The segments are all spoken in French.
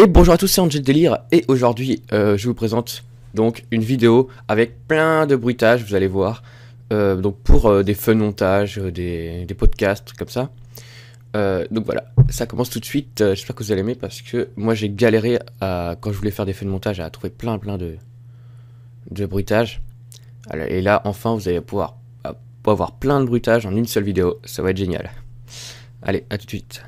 Et bonjour à tous, c'est Angel Délire et aujourd'hui je vous présente donc une vidéo avec plein de bruitages, vous allez voir, donc pour des fun montages, des podcasts, trucs comme ça. Donc voilà, ça commence tout de suite, j'espère que vous allez aimer parce que moi j'ai galéré quand je voulais faire des fun montages à trouver plein de bruitages. Et là enfin vous allez pouvoir avoir plein de bruitages en une seule vidéo, ça va être génial. Allez, à tout de suite.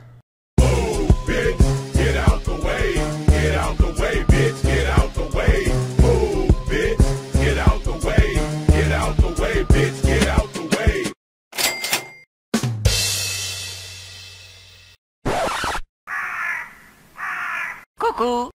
Coucou.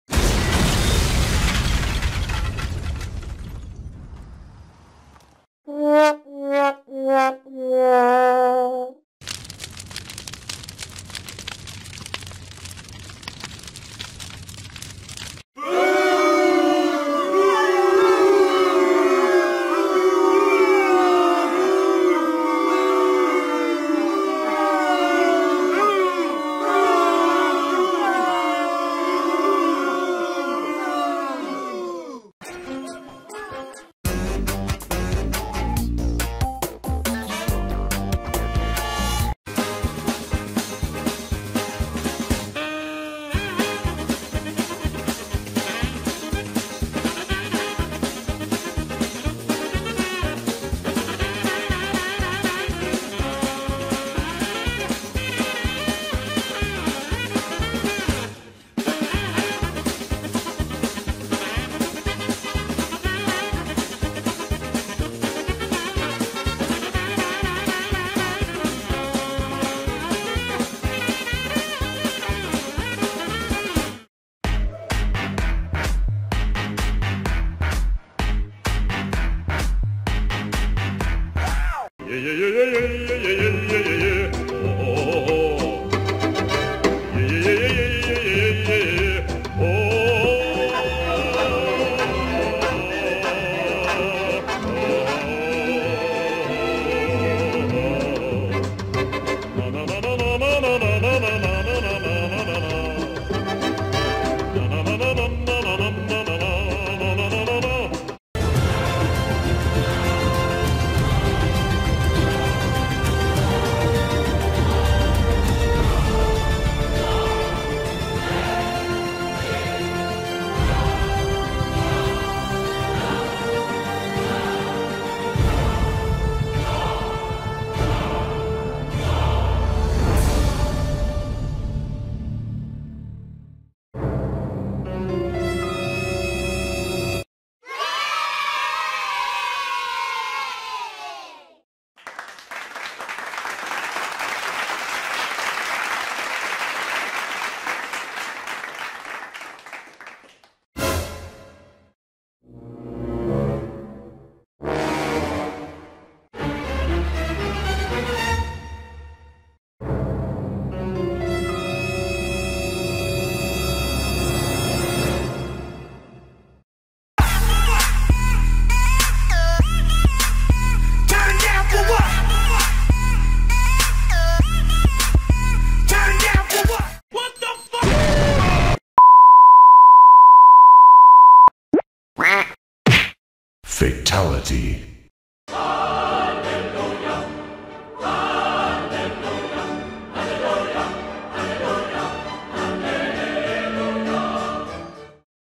Fatality.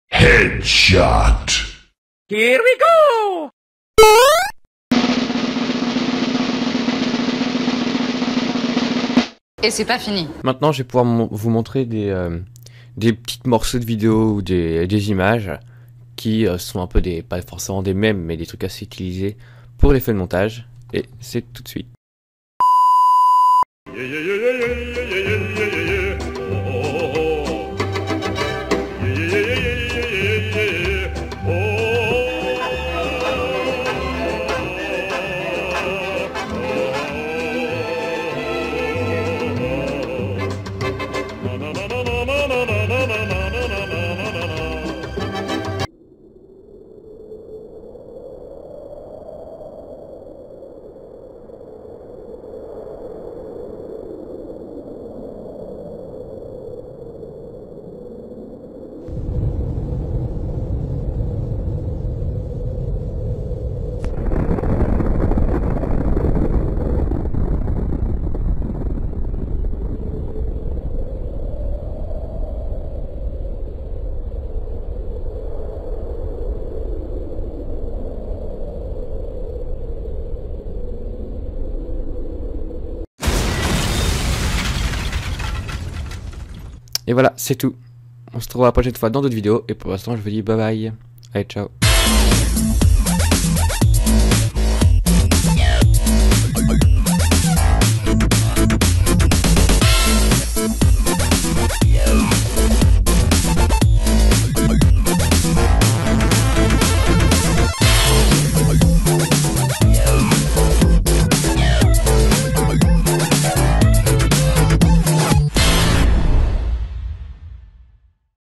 Headshot. Here we go. Et c'est pas fini. Maintenant, je vais pouvoir vous montrer des petites morceaux de vidéo ou des images qui sont un peu pas forcément des mèmes, mais des trucs assez utilisés pour les fun montages. Et c'est tout de suite. Et voilà, c'est tout. On se retrouvera la prochaine fois dans d'autres vidéos. Et pour l'instant, je vous dis bye bye. Allez, ciao.